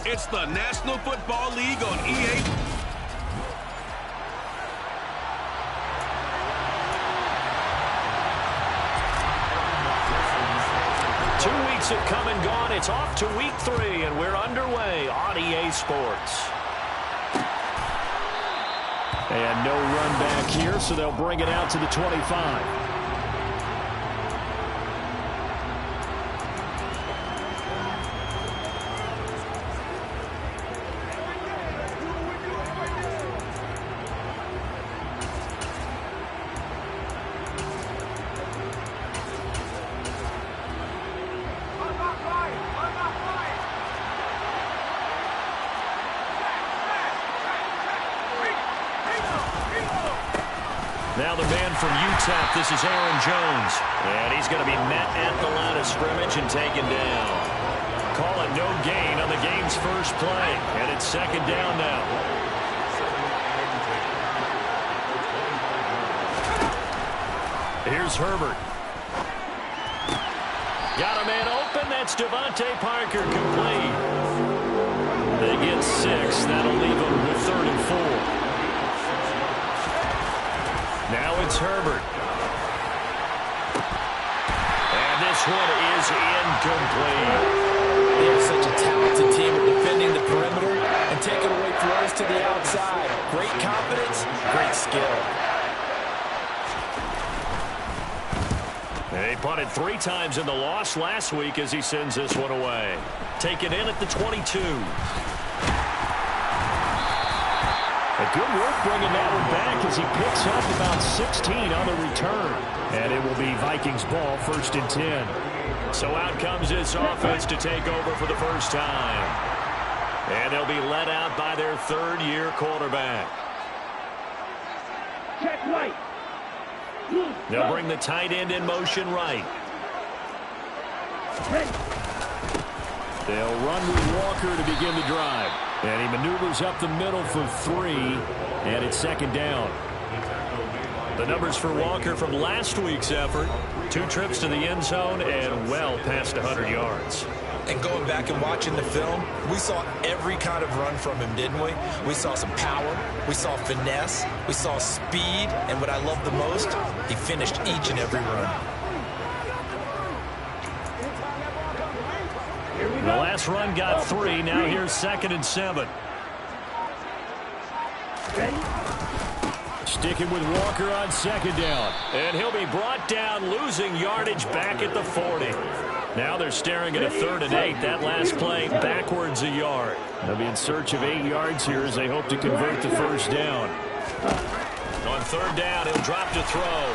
It's the National Football League on EA. 2 weeks have come and gone. It's off to week 3, and we're underway on EA Sports. And no run back here, so they'll bring it out to the 25. Now the man from UTEP, this is Aaron Jones. And he's going to be met at the line of scrimmage and taken down. Call it no gain on the game's first play. And it's second down now. Here's Herbert. Got a man open. That's Devontae Parker complete. They get 6. That'll leave them with 3rd and 4. Now it's Herbert. And this one is incomplete. They're such a talented team at defending the perimeter and taking away throws to the outside. Great confidence, great skill. They punted 3 times in the loss last week as he sends this one away. Taken in at the 22. Good work bringing that one back as he picks up about 16 on the return. And it will be Vikings ball, 1st and 10. So out comes this offense to take over for the first time. And they'll be led out by their 3rd-year quarterback. Check right. They'll bring the tight end in motion right. They'll run with Walker to begin the drive. And he maneuvers up the middle for 3, and it's 2nd down. The numbers for Walker from last week's effort: 2 trips to the end zone and well past 100 yards. And going back and watching the film, we saw every kind of run from him, didn't we? We saw some power, we saw finesse, we saw speed, and what I love the most, he finished each and every run. The last run got 3. Now here's 2nd and 7. Sticking with Walker on 2nd down. And he'll be brought down, losing yardage back at the 40. Now they're staring at a 3rd and 8. That last play backwards a yard. They'll be in search of 8 yards here as they hope to convert the first down. On 3rd down, he'll drop to throw.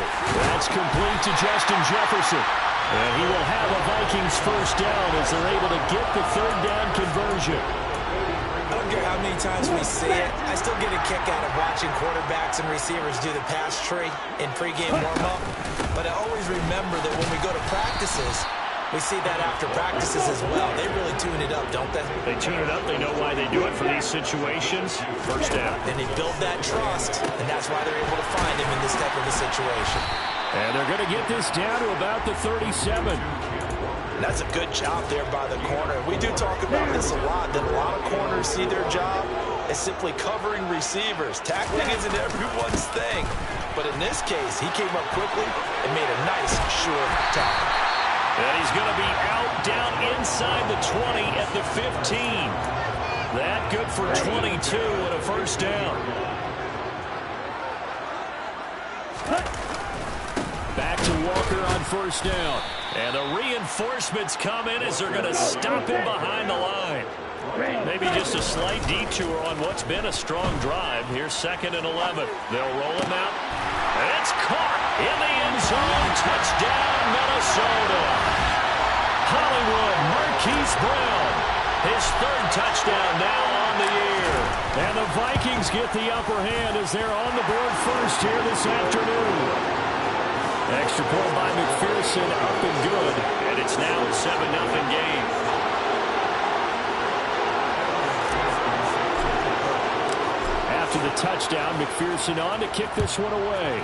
That's complete to Justin Jefferson. And he will have a Vikings first down as they're able to get the 3rd down conversion. I don't care how many times we see it, I still get a kick out of watching quarterbacks and receivers do the pass tree in pregame warm-up. But I always remember that when we go to practices, we see that after practices as well. They really tune it up, don't they? They tune it up. They know why they do it for these situations. First down. And they build that trust, and that's why they're able to find him in this type of a situation. And they're going to get this down to about the 37. That's a good job there by the corner. We do talk about this a lot, that a lot of corners see their job as simply covering receivers. Tackling isn't everyone's thing. But in this case, he came up quickly and made a nice, sure tackle. And he's going to be out down inside the 20 at the 15. That good for 22 and a first down. Back to Walker on first down. And the reinforcements come in as they're going to stop him behind the line. Maybe just a slight detour on what's been a strong drive. Here's 2nd and 11. They'll roll him out. And it's caught in the end zone. Touchdown, Minnesota. Hollywood Marquise Brown. His 3rd touchdown now on the year. And the Vikings get the upper hand as they're on the board first here this afternoon. Extra point by McPherson, up and good. And it's now a 7-0 game. After the touchdown, McPherson on to kick this one away.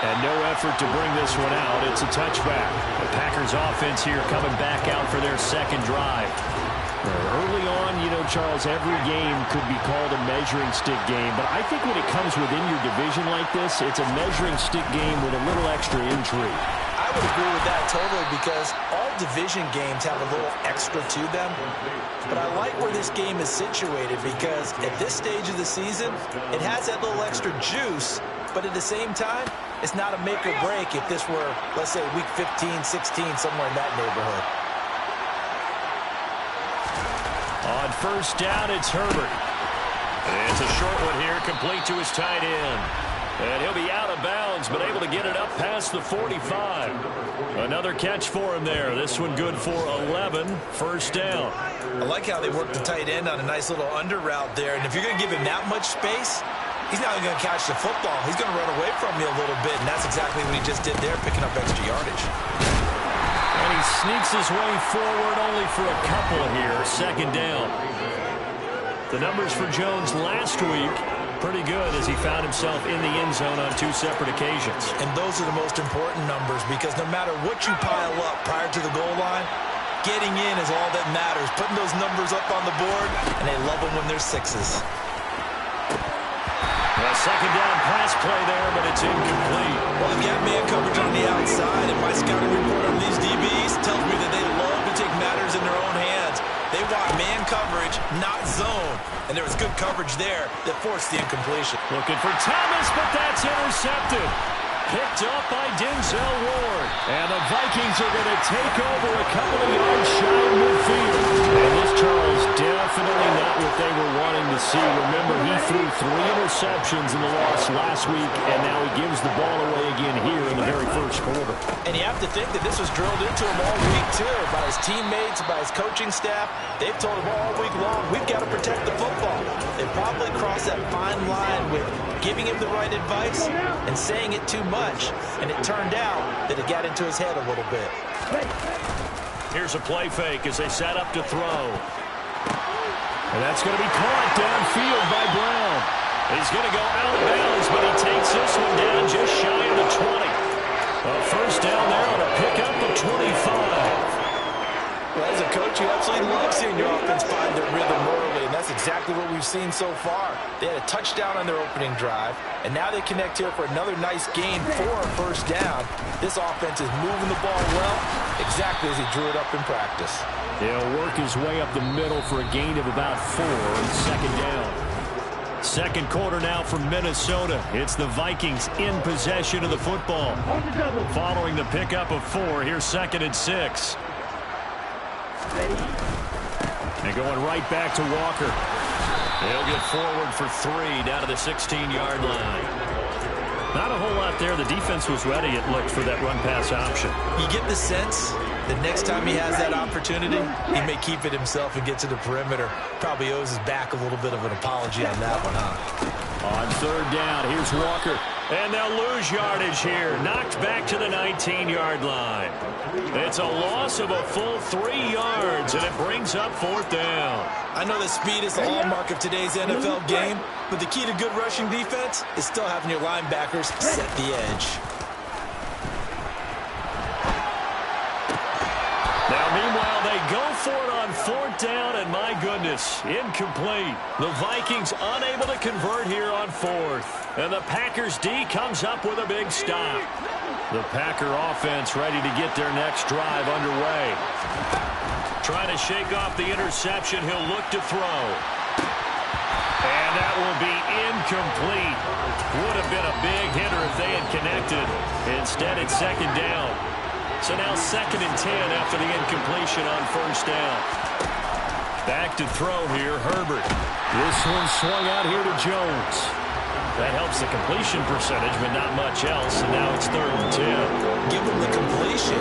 And no effort to bring this one out. It's a touchback. The Packers offense here coming back out for their second drive. Early on, you know, Charles, every game could be called a measuring stick game. But I think when it comes within your division like this, it's a measuring stick game with a little extra intrigue. I would agree with that totally because all division games have a little extra to them. But I like where this game is situated because at this stage of the season, it has that little extra juice. But at the same time, it's not a make or break if this were, let's say, week 15, 16, somewhere in that neighborhood. On first down, it's Herbert. It's a short one here, complete to his tight end. And he'll be out of bounds, but able to get it up past the 45. Another catch for him there. This one good for 11, first down. I like how they work the tight end on a nice little under route there. And if you're going to give him that much space, he's not going to catch the football. He's going to run away from you a little bit, and that's exactly what he just did there, picking up extra yardage. And he sneaks his way forward only for a couple here, second down. The numbers for Jones last week, pretty good as he found himself in the end zone on 2 separate occasions. And those are the most important numbers because no matter what you pile up prior to the goal line, getting in is all that matters. Putting those numbers up on the board, and they love them when they're 6s. A second down pass play there, but it's incomplete. Well, they've got man coverage on the outside, and my scouting report on these DBs tells me that they love to take matters in their own hands. They want man coverage, not zone. And there was good coverage there that forced the incompletion. Looking for Thomas, but that's intercepted. Picked up by Denzel Ward. And the Vikings are going to take over a couple of yards shy of midfield. And this, Charles, definitely not what they were wanting to see. Remember, he threw 3 interceptions in the loss last week, and now he gives the ball away again here in the very first quarter. And you have to think that this was drilled into him all week, too, by his teammates, by his coaching staff. They've told him all week long, we've got to protect the football. They probably crossed that fine line with giving him the right advice and saying it too much. And it turned out that it got into his head a little bit. Here's a play fake as they set up to throw. And that's going to be caught downfield by Brown. He's going to go out of bounds, but he takes this one down just shy of the 20. A first down there on a pickup of 25. Well, as a coach, you absolutely love seeing your offense find their rhythm early, and that's exactly what we've seen so far. They had a touchdown on their opening drive, and now they connect here for another nice gain for a first down. This offense is moving the ball well, exactly as he drew it up in practice. He'll work his way up the middle for a gain of about 4 on second down. Second quarter now from Minnesota. It's the Vikings in possession of the football. Following the pickup of 4, here's second and 6. And going right back to Walker. He'll get forward for 3 down to the 16-yard line. Not a whole lot there. The defense was ready, it looked, for that run-pass option. You get the sense that next time he has that opportunity, he may keep it himself and get to the perimeter. Probably owes his back a little bit of an apology on that one, huh? On third down, here's Walker. And they'll lose yardage here. Knocked back to the 19-yard line. It's a loss of a full 3 yards, and it brings up fourth down. I know that speed is the hallmark of today's NFL game, but the key to good rushing defense is still having your linebackers set the edge. Now, meanwhile, they go for it on fourth down, and my goodness, incomplete. The Vikings unable to convert here on fourth. And the Packers D comes up with a big stop. The Packer offense ready to get their next drive underway. Trying to shake off the interception, he'll look to throw. And that will be incomplete. Would have been a big hitter if they had connected. Instead, it's second down. So now second and 10 after the incompletion on first down. Back to throw here, Herbert. This one swung out here to Jones. That helps the completion percentage, but not much else. And now it's third and 10. Give him the completion,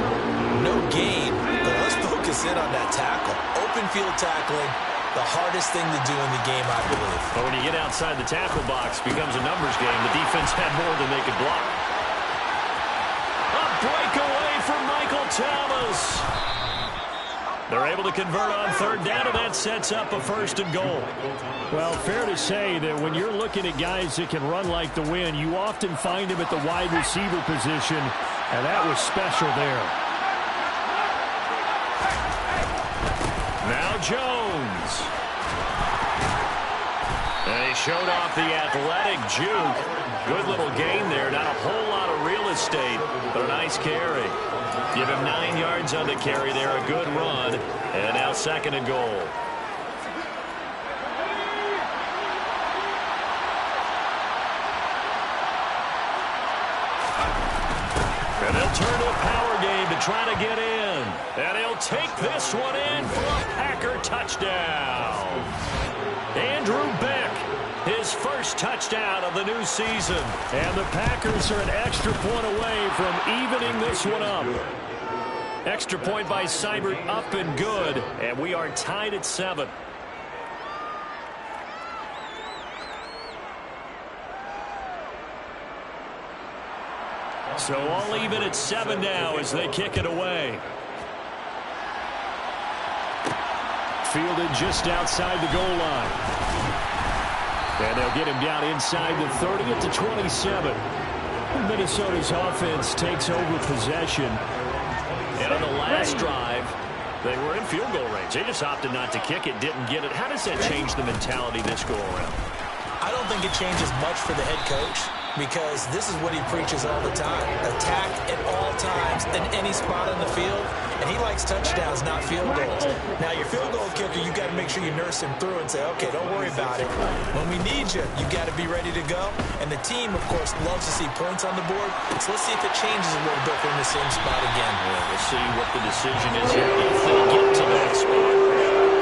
no gain, but let's focus in on that tackle. Open field tackling, the hardest thing to do in the game, I believe. But when you get outside the tackle box, it becomes a numbers game. The defense had more than they could block. A breakaway for Michael Thomas. They're able to convert on third down, and that sets up a 1st and goal. Well, fair to say that when you're looking at guys that can run like the wind, you often find them at the wide receiver position, and that was special there. Now Jones. And he showed off the athletic juke. Good little gain there. Not a whole lot of real estate, but a nice carry. Give him 9 yards on the carry there. A good run. And now 2nd and goal. And they'll turn to a power game to try to get in. And he'll take this one in for a Packer touchdown. Andrew Beck, his first touchdown of the new season. And the Packers are an extra point away from evening this one up. Extra point by Seibert, up and good. And we are tied at 7. So all even at 7 now as they kick it away. Fielded just outside the goal line. And they'll get him down inside the 30 at the 27. Minnesota's offense takes over possession. And on the last drive, they were in field goal range. They just opted not to kick it, didn't get it. How does that change the mentality this go around? I don't think it changes much for the head coach, because this is what he preaches all the time. Attack at all times in any spot on the field, and he likes touchdowns, not field goals. Now, your field goal kicker, you got to make sure you nurse him through and say, okay, don't worry about it. When we need you, you got to be ready to go. And the team, of course, loves to see points on the board. So let's see if it changes a little bit if we're in the same spot again. Yeah, we'll see what the decision is here if they get to that spot.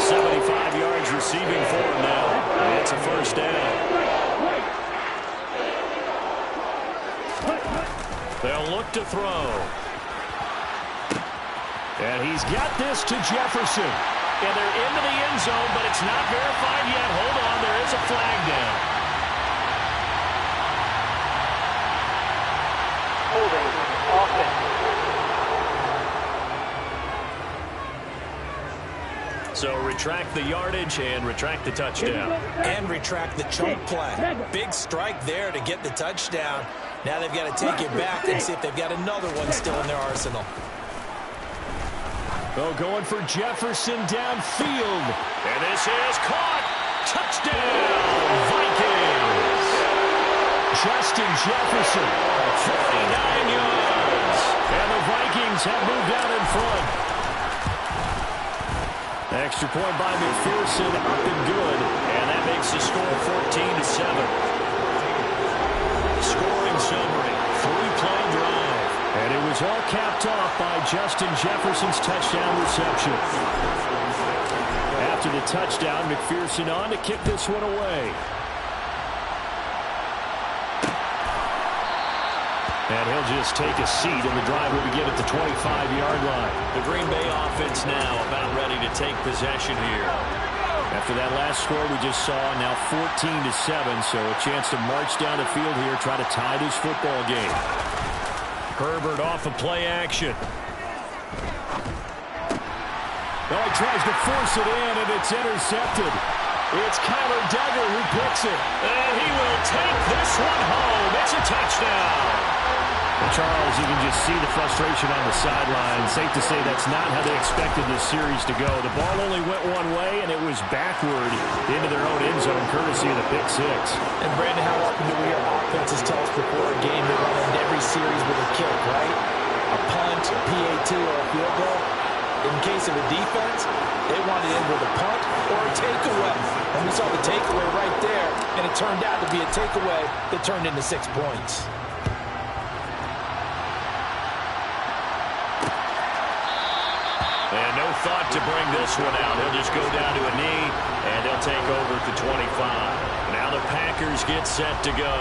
75 yards receiving for him now. And it's a 1st down. They'll look to throw. And he's got this to Jefferson. And they're into the end zone, but it's not verified yet. Hold on, there is a flag down. Holding offense. So retract the yardage and retract the touchdown. And retract the chunk play. Big strike there to get the touchdown. Now they've got to take it back and see if they've got another one still in their arsenal. Oh, going for Jefferson downfield. And this is caught. Touchdown, Vikings. Justin Jefferson. 49 yards. And the Vikings have moved out in front. Extra point by McPherson, up and good. And that makes the score 14-7. Scoring summary, 3-play drive. And it was all capped off by Justin Jefferson's touchdown reception. After the touchdown, McPherson on to kick this one away. And he'll just take a seat, and the drive will begin at the 25-yard line. The Green Bay offense now about ready to take possession here. After that last score we just saw, now 14-7, so a chance to march down the field here, try to tie this football game. Herbert off of play action. Oh, he tries to force it in, and it's intercepted. It's Kyler Duggar who picks it. And he will take this one home. It's a touchdown. Charles, you can just see the frustration on the sideline. Safe to say that's not how they expected this series to go. The ball only went one way, and it was backward into their own end zone, courtesy of the pick six. And, Brandon, how often do we hear offenses tell us before a game they want to end every series with a kick, right? A punt, a PAT, or a field goal. In case of a defense, they want to end with a punt or a takeaway. And we saw the takeaway right there, and it turned out to be a takeaway that turned into 6 points. And no thought to bring this one out. He'll just go down to a knee, and they'll take over at the 25. Now the Packers get set to go.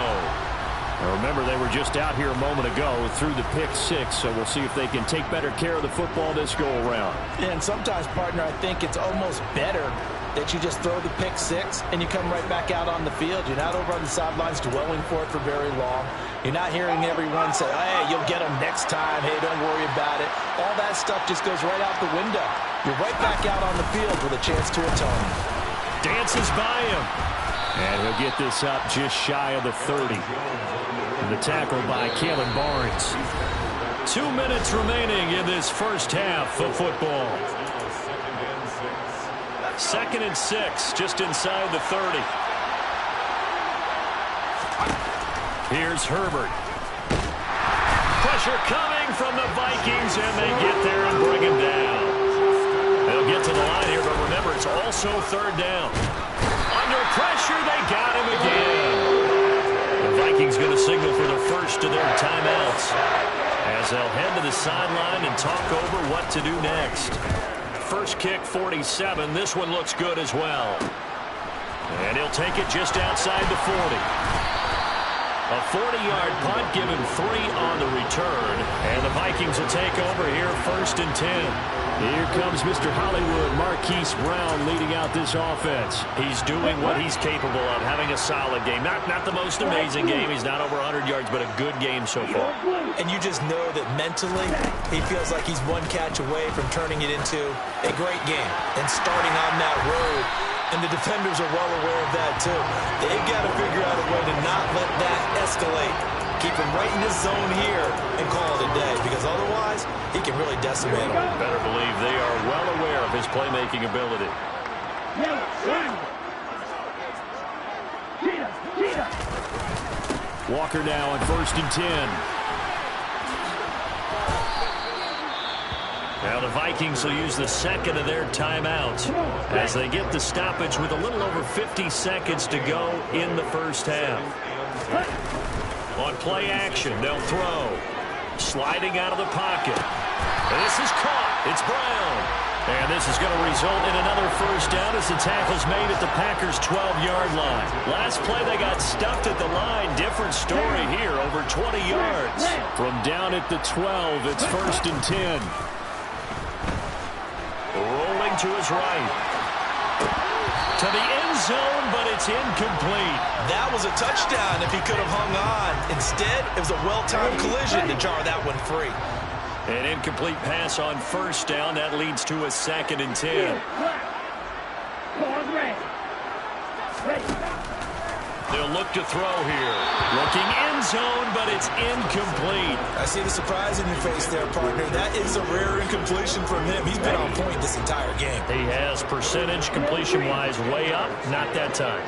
Now remember, they were just out here a moment ago through the pick six, so we'll see if they can take better care of the football this go-around. And sometimes, partner, I think it's almost better that you just throw the pick six and you come right back out on the field. You're not over on the sidelines dwelling for it for very long. You're not hearing everyone say, hey, you'll get them next time. Hey, don't worry about it. All that stuff just goes right out the window. You're right back out on the field with a chance to atone. Dances by him. And he'll get this up just shy of the 30. And the tackle by Kalen Barnes. 2 minutes remaining in this first half of football. 2nd and 6, just inside the 30. Here's Herbert. Pressure coming from the Vikings, and they get there and bring him down. They'll get to the line here, but remember, it's also 3rd down. Under pressure, they got him again. The Vikings going to signal for the first of their timeouts as they'll head to the sideline and talk over what to do next. First kick, 47. This one looks good as well. And he'll take it just outside the 40. A 40-yard punt, give him 3 on the return. And the Vikings will take over here 1st and 10. Here comes Mr. Hollywood, Marquise Brown, leading out this offense. He's doing what he's capable of, having a solid game. Not the most amazing game. He's not over 100 yards, but a good game so far. And you just know that mentally, he feels like he's one catch away from turning it into a great game and starting on that road. And the defenders are well aware of that, too. They've got to figure out a way to not let that escalate. Keep him right in this zone here and call it a day, because otherwise, he can really decimate him. Better believe they are well aware of his playmaking ability. Walker now on 1st and 10. Now the Vikings will use the 2nd of their timeouts as they get the stoppage with a little over 50 seconds to go in the first half. On play action, they'll throw. Sliding out of the pocket. This is caught. It's Brown. And this is going to result in another first down as the tackle's made at the Packers' 12-yard line. Last play, they got stuffed at the line. Different story here, over 20 yards. From down at the 12, it's 1st and 10. Rolling to his right. To the end zone, but it's incomplete. That was a touchdown if he could have hung on. Instead, it was a well-timed collision to jar that one free. An incomplete pass on 1st down. That leads to a 2nd and 10. They'll look to throw here. Looking end zone, but it's incomplete. I see the surprise in your face there, partner. That is a rare incompletion from him. He's been on point this entire game. He has percentage completion-wise way up. Not that time.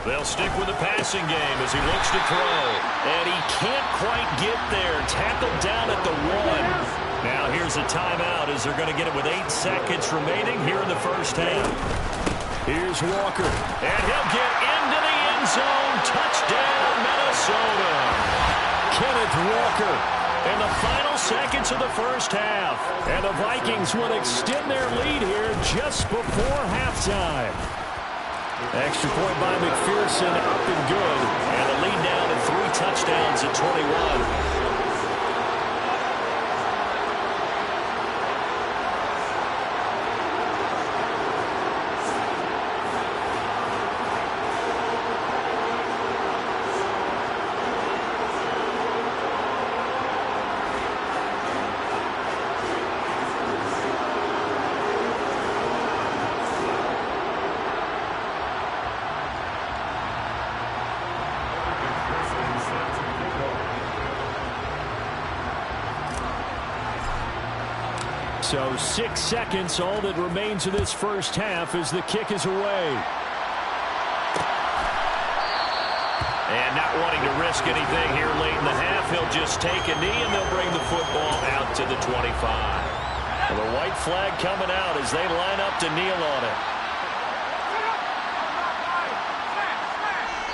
They'll stick with the passing game as he looks to throw. And he can't quite get there. Tackled down at the 1. Now here's a timeout as they're going to get it with 8 seconds remaining here in the first half. Here's Walker. And he'll get into the end zone. Touchdown, Minnesota. Kenneth Walker. In the final seconds of the first half. And the Vikings will extend their lead here just before halftime. Extra point by McPherson, up and good. And the lead down to 3 touchdowns at 21. So 6 seconds, all that remains of this first half as the kick is away. And not wanting to risk anything here late in the half, he'll just take a knee and they'll bring the football out to the 25. And the white flag coming out as they line up to kneel on it.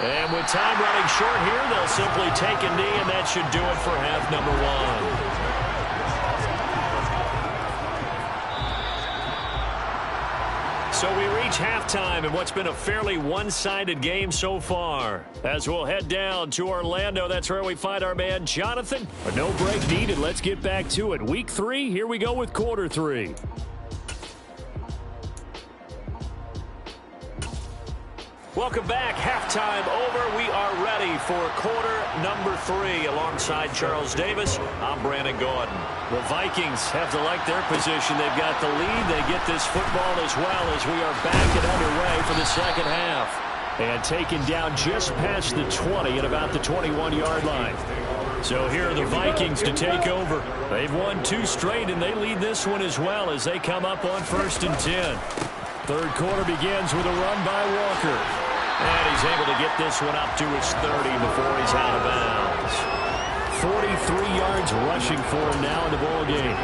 And with time running short here, they'll simply take a knee, and that should do it for half number 1. So we reach halftime in what's been a fairly one-sided game so far. As we'll head down to Orlando, that's where we find our man Jonathan. But no break needed. Let's get back to it. Week 3, here we go with quarter 3. Welcome back. Halftime over. We are ready for quarter number 3. Alongside Charles Davis, I'm Brandon Gordon. The Vikings have to like their position. They've got the lead. They get this football as well as we are back and underway for the second half. And taken down just past the 20 at about the 21-yard line. So here are the Vikings to take over. They've won 2 straight, and they lead this one as well as they come up on 1st and 10. Third quarter begins with a run by Walker. And he's able to get this one up to his 30 before he's out of bounds. 43 yards rushing for him now in the ball game.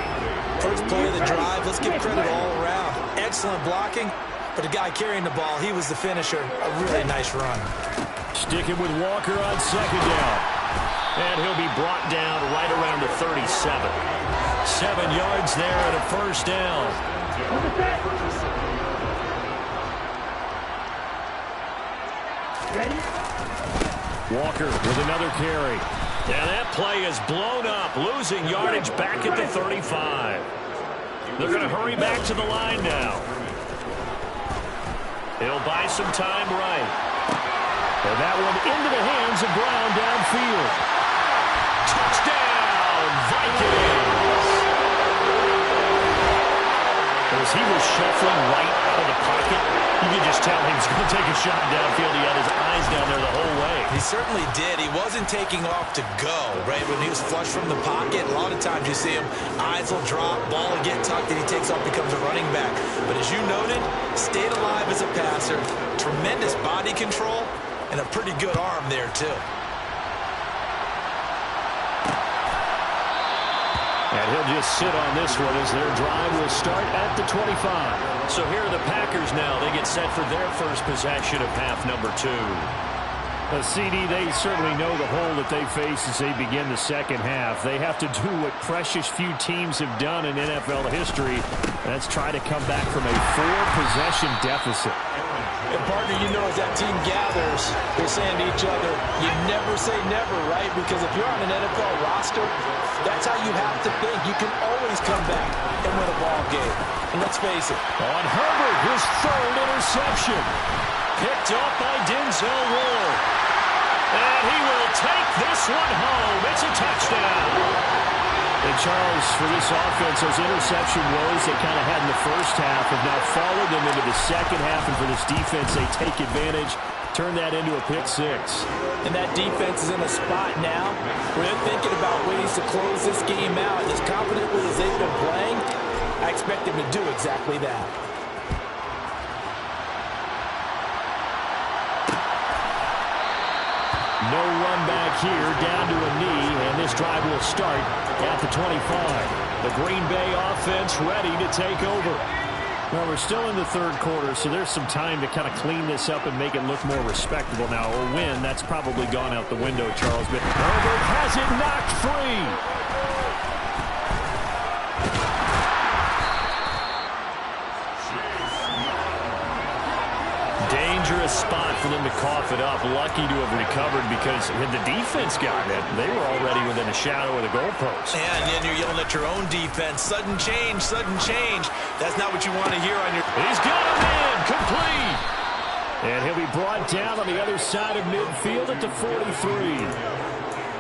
First play of the drive, let's give credit all around. Excellent blocking, but the guy carrying the ball, he was the finisher. A really nice run. Sticking with Walker on 2nd down. And he'll be brought down right around the 37. 7 yards there and a 1st down. Walker with another carry. And that play is blown up, losing yardage back at the 35. They're going to hurry back to the line now. He'll buy some time right. And that one into the hands of Brown downfield. Touchdown, Vikings! As he was shuffling right out of the pocket, you could just tell he was going to take a shot downfield. He had his eyes down there the whole way. He certainly did. He wasn't taking off to go, right? When he was flush from the pocket, a lot of times you see him, eyes will drop, ball will get tucked, and he takes off, becomes a running back. But as you noted, stayed alive as a passer, tremendous body control, and a pretty good arm there, too. And he'll just sit on this one as their drive will start at the 25. So here are the Packers now. They get set for their first possession of half number 2. CD, they certainly know the hole that they face as they begin the second half. They have to do what precious few teams have done in NFL history. That's try to come back from a 4-possession deficit. And partner, you know, as that team gathers, they're saying to each other, you never say never, right? Because if you're on an NFL roster, that's how you have to think. You can always come back and win a ball game. And let's face it. On Herbert, his 3rd interception. Picked off by Denzel Ward. And he will take this one home. It's a touchdown. And Charles, for this offense, those interception woes they kind of had in the first half have now followed them into the second half. And for this defense, they take advantage, turn that into a pick 6. And that defense is in a spot now where they're thinking about ways to close this game out. And as confidently as they've been playing, I expect them to do exactly that. No run back here, down to a knee, and this drive will start at the 25. The Green Bay offense ready to take over. Well, we're still in the third quarter, so there's some time to kind of clean this up and make it look more respectable now. Or win, that's probably gone out the window, Charles. But Herbert has it knocked free. Dangerous spot for them to cough it up. Lucky to have recovered because had the defense gotten it, they were already within a shadow of the goalpost. And then you're yelling at your own defense. Sudden change, sudden change. That's not what you want to hear on your... He's got him in. Complete. And he'll be brought down on the other side of midfield at the 43.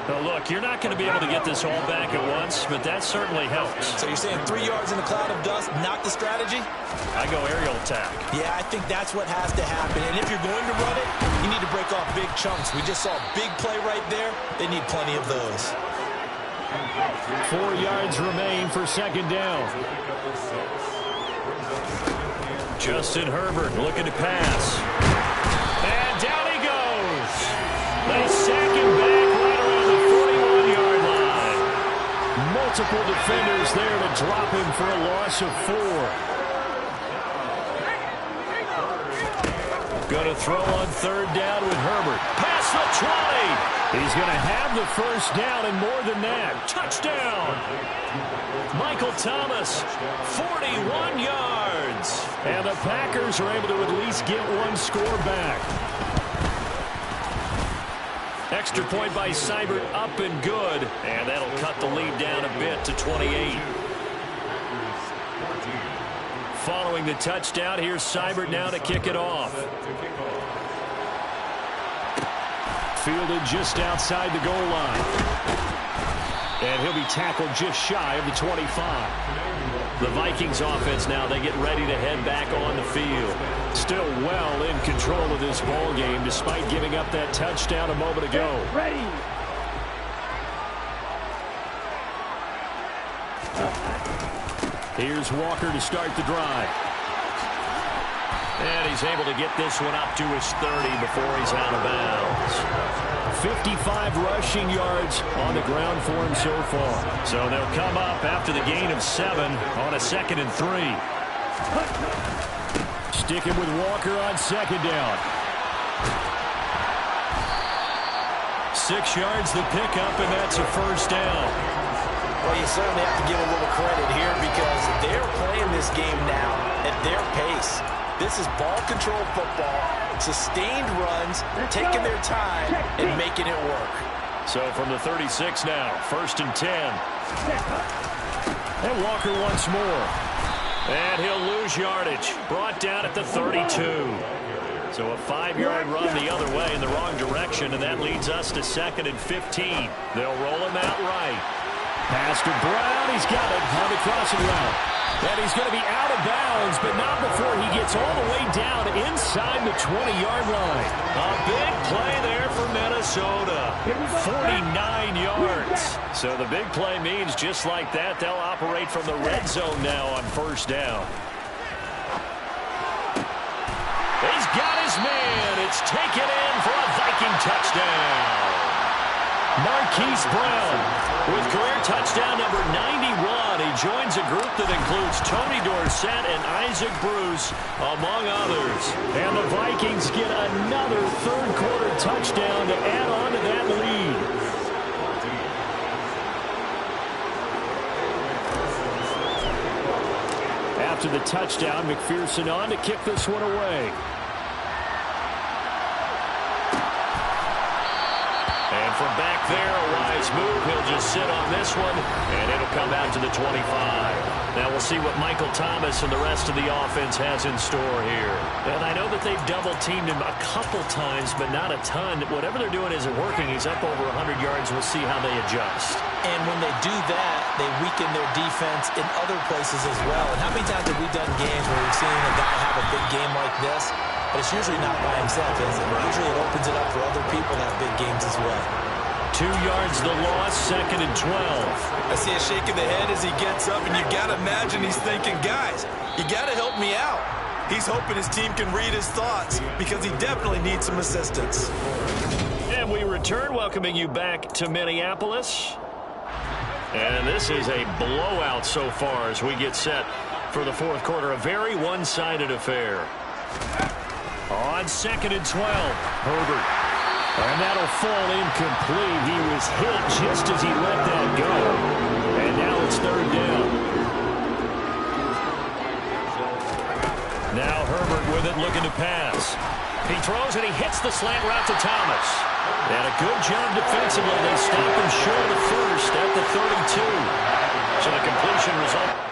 Now, look, you're not going to be able to get this all back at once, but that certainly helps. So you're saying 3 yards in a cloud of dust, not the strategy? I go aerial attack. Yeah, I think that's what has to happen. And if you're going to run it, you need to break off big chunks. We just saw a big play right there. They need plenty of those. 4 yards remain for 2nd down. Justin Herbert looking to pass. And down he goes. They sack him back right around the 41-yard line. Multiple defenders there to drop him for a loss of 4. Going to throw on 3rd down with Herbert. Past the 20. He's going to have the first down and more than that. Touchdown! Michael Thomas, 41 yards. And the Packers are able to at least get one score back. Extra point by Seibert, up and good. And that'll cut the lead down a bit to 28. Following the touchdown, here's Seibert now to kick it off. Fielded just outside the goal line. And he'll be tackled just shy of the 25. The Vikings offense now, they get ready to head back on the field. Still well in control of this ball game despite giving up that touchdown a moment ago. Ready. Here's Walker to start the drive. And he's able to get this one up to his 30 before he's out of bounds. 55 rushing yards on the ground for him so far. So they'll come up after the gain of 7 on a 2nd and 3. Sticking with Walker on 2nd down. 6 yards the pickup, and that's a first down. Well, you certainly have to give a little credit here because they're playing this game now at their pace. This is ball control football, sustained runs, taking their time and making it work. So from the 36 now, 1st and 10. And Walker once more. And he'll lose yardage. Brought down at the 32. So a 5-yard run the other way in the wrong direction, and that leads us to 2nd and 15. They'll roll him out right. Pass to Brown. He's got it on the crossing route. And he's going to be out of bounds, but not before he gets all the way down inside the 20-yard line. A big play there for Minnesota. 49 yards. So the big play means just like that, they'll operate from the red zone now on 1st down. He's got his man. It's taken in for a Viking touchdown. Marquise Brown with career touchdown number 91. He joins a group that includes Tony Dorsett and Isaac Bruce, among others. And the Vikings get another 3rd-quarter touchdown to add on to that lead. After the touchdown, McPherson on to kick this one away. And from back there, a wise move. He'll just sit on this one, and it'll come out to the 25. Now we'll see what Michael Thomas and the rest of the offense has in store here. And I know that they've double-teamed him a couple times, but not a ton. Whatever they're doing isn't working. He's up over 100 yards. We'll see how they adjust. And when they do that, they weaken their defense in other places as well. And how many times have we done games where we've seen a guy have a big game like this? But it's usually not by himself, is it? Usually it opens it up for other people to have big games as well. 2 yards the loss, 2nd and 12. I see a shake of the head as he gets up, and you got to imagine he's thinking, guys, you got to help me out. He's hoping his team can read his thoughts because he definitely needs some assistance. And we return, welcoming you back to Minneapolis. And this is a blowout so far as we get set for the 4th quarter. A very one-sided affair. On 2nd and 12, Herbert. And that'll fall incomplete. He was hit just as he let that go. And now it's 3rd down. Now Herbert with it, looking to pass. He throws and he hits the slant route to Thomas. And a good job defensively. They stop him short of the 1st at the 32. So the completion result.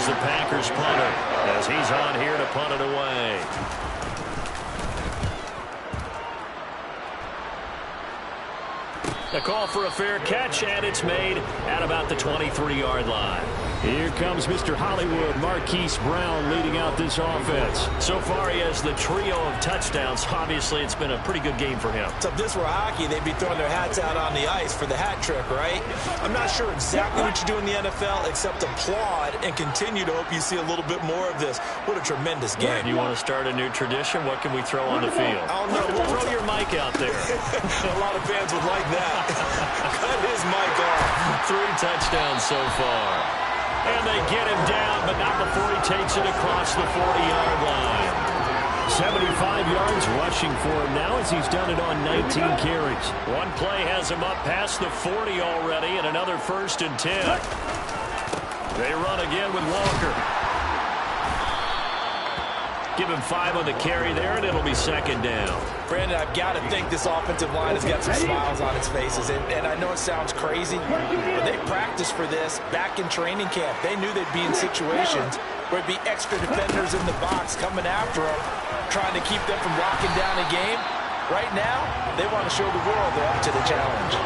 the Packers punter as he's on here to punt it away. A call for a fair catch, and it's made at about the 23-yard line. Here comes Mr. Hollywood, Marquise Brown, leading out this offense. So far, he has the trio of touchdowns. Obviously, it's been a pretty good game for him. So if this were hockey, they'd be throwing their hats out on the ice for the hat trick, right? I'm not sure exactly what you do in the NFL except applaud and continue to hope you see a little bit more of this. What a tremendous game. You want to start a new tradition? What can we throw on the field? I don't know. We'll throw your mic out there. A lot of fans would like that. Cut his mic off. 3 touchdowns so far. And they get him down, but not before he takes it across the 40-yard line. 75 yards rushing for him now as he's done it on 19 carries. One play has him up past the 40 already, and another 1st and 10. They run again with Walker. Give him 5 on the carry there, and it'll be 2nd down. Brandon, I've got to think this offensive line has got some smiles on its faces. And I know it sounds crazy, but they practiced for this back in training camp. They knew they'd be in situations where it'd be extra defenders in the box coming after them, trying to keep them from locking down a game. Right now, they want to show the world they're up to the challenge.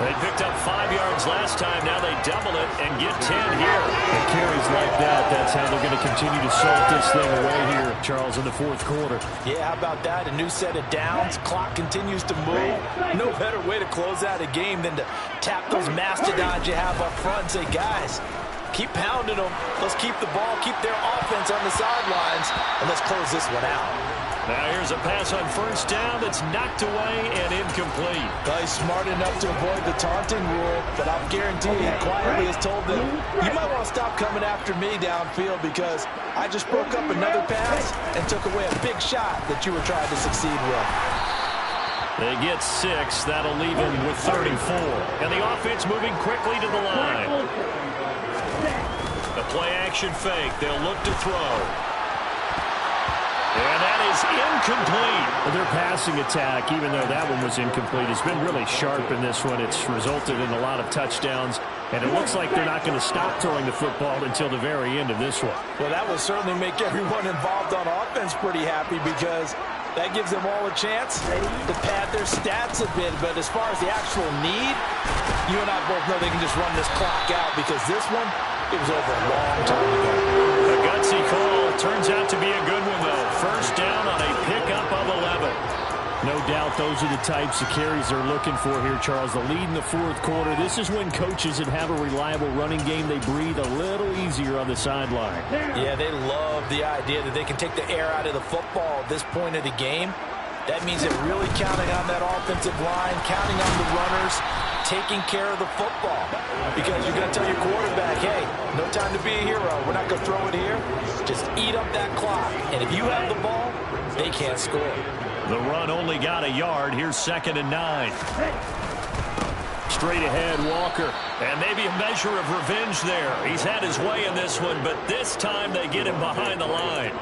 They picked up 5 yards last time. Now they double it and get 10 here. And carries like that, that's how they're going to continue to salt this thing away here, Charles, in the 4th quarter. Yeah, how about that? A new set of downs. Clock continues to move. No better way to close out a game than to tap those mastodons you have up front and say, guys, keep pounding them. Let's keep the ball, keep their offense on the sidelines, and let's close this one out. Now here's a pass on 1st down that's knocked away and incomplete. He's smart enough to avoid the taunting rule, but I'll guarantee he quietly has told them, you might want to stop coming after me downfield because I just broke up another pass and took away a big shot that you were trying to succeed with. They get 6. That'll leave him with 34. And the offense moving quickly to the line. A play-action fake. They'll look to throw. And that is incomplete. Their passing attack, even though that one was incomplete, has been really sharp in this one. It's resulted in a lot of touchdowns, and it looks like they're not going to stop throwing the football until the very end of this one. Well, that will certainly make everyone involved on offense pretty happy because that gives them all a chance to pad their stats a bit. But as far as the actual need, you and I both know they can just run this clock out because this one, it was over a long time ago. A gutsy call. Turns out to be a good one, though. 1st down on a pickup of 11. No doubt those are the types of carries they're looking for here, Charles. The lead in the 4th quarter. This is when coaches that have a reliable running game, they breathe a little easier on the sideline. Yeah, they love the idea that they can take the air out of the football at this point of the game. That means they're really counting on that offensive line, counting on the runners, taking care of the football. Because you're going to tell your quarterback, hey, no time to be a hero. We're not going to throw it here. Just eat up that clock. And if you have the ball, they can't score. The run only got a yard. Here's 2nd and 9. Straight ahead, Walker. And maybe a measure of revenge there. He's had his way in this one, but this time they get him behind the line.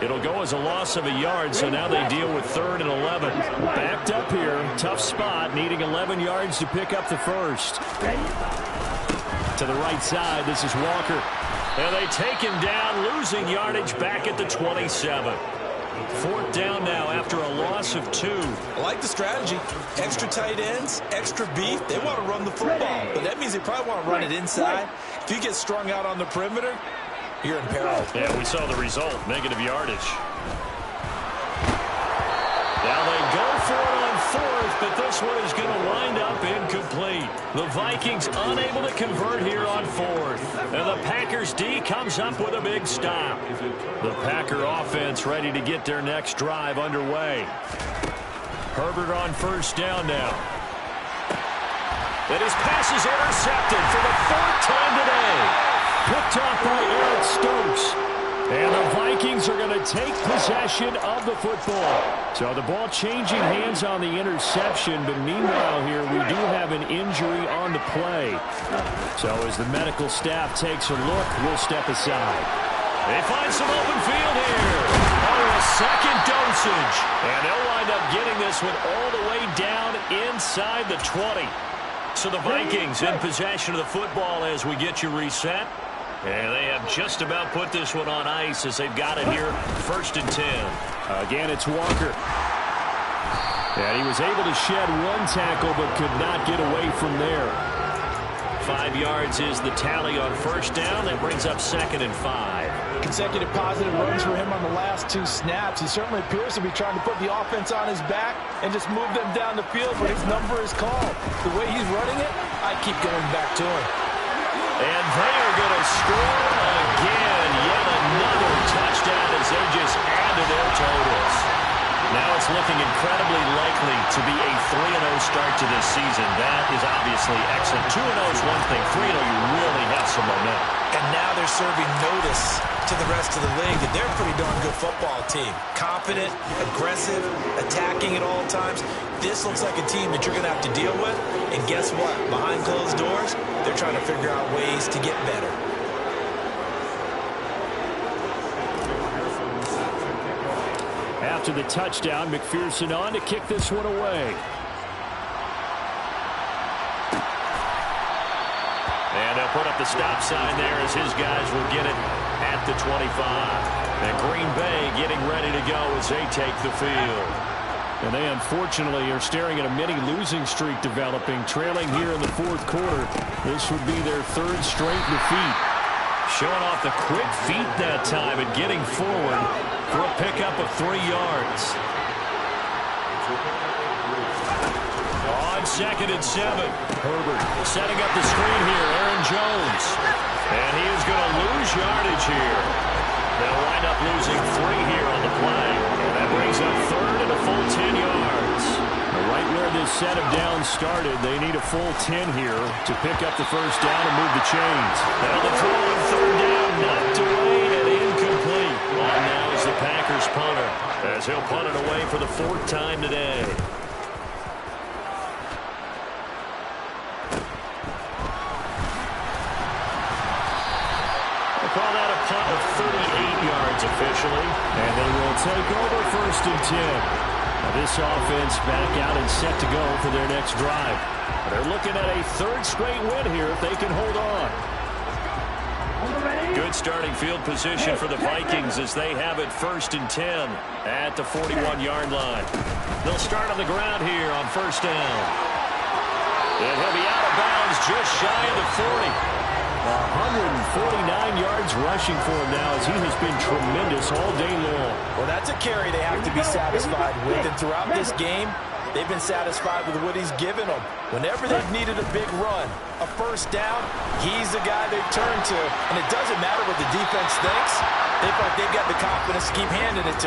It'll go as a loss of a yard, so now they deal with 3rd and 11. Backed up here. Tough spot, needing 11 yards to pick up the 1st. To the right side, this is Walker. And they take him down, losing yardage back at the 27. 4th down now after a loss of 2. I like the strategy. Extra tight ends, extra beef. They want to run the football, but that means they probably want to run it inside. If you get strung out on the perimeter, you're in peril. Yeah, we saw the result, negative yardage. Now they go for it on 4th, but this one is going to wind up incomplete. The Vikings unable to convert here on 4th. And the Packers D comes up with a big stop. The Packer offense ready to get their next drive underway. Herbert on 1st down now. And his pass is intercepted for the 4th time today. Picked off by Eric Stokes. And the Vikings are going to take possession of the football. So the ball changing hands on the interception, but meanwhile here we do have an injury on the play. So as the medical staff takes a look, we'll step aside. They find some open field here. Oh, a second dosage. And they'll wind up getting this one all the way down inside the 20. So the Vikings in possession of the football as we get you reset. And they have just about put this one on ice as they've got it here, 1st and 10. Again, it's Walker. And he was able to shed one tackle but could not get away from there. 5 yards is the tally on 1st down. That brings up 2nd and 5. Consecutive positive runs for him on the last 2 snaps. He certainly appears to be trying to put the offense on his back and just move them down the field, but his number is called. The way he's running it, I keep going back to him. And they are going to score again. Yet another touchdown as they just add to their totals. Now it's looking incredibly likely to be a 3-0 start to this season. That is obviously excellent. 2-0 is one thing. 3-0, you really have some momentum. And now they're serving notice to the rest of the league that they're a pretty darn good football team. Confident, aggressive, attacking at all times. This looks like a team that you're going to have to deal with. And guess what? Behind closed doors, they're trying to figure out ways to get better. After the touchdown, McPherson on to kick this one away. And they'll put up the stop sign there as his guys will get it at the 25. And Green Bay getting ready to go as they take the field. And they unfortunately are staring at a mini losing streak developing, trailing here in the 4th quarter. This would be their 3rd straight defeat. Showing off the quick feet that time and getting forward for a pickup of 3 yards. On 2nd and 7. Herbert setting up the screen here. Aaron Jones. And he is going to lose yardage here. They'll wind up losing 3 here on the play. And that brings up 3rd and a full 10 yards. Right where this set of downs started, they need a full 10 here to pick up the 1st down and move the chains. Now the throw on 3rd down, knocked away and incomplete. On now is the Packers punter, as he'll punt it away for the 4th time today. We'll call that a punt of 38 yards officially. And they will take over 1st and 10. Now this offense back out and set to go for their next drive. They're looking at a 3rd straight win here if they can hold on. Good starting field position for the Vikings as they have it 1st and 10 at the 41-yard line. They'll start on the ground here on 1st down. And he'll be out of bounds just shy of the 40. 149 yards rushing for him now as he has been tremendous all day long. Well, that's a carry they have to be satisfied with. And throughout this game, they've been satisfied with what he's given them. Whenever they've needed a big run, a 1st down, he's the guy they turn to. And it doesn't matter what the defense thinks. They feel like they've got the confidence to keep handing it to him.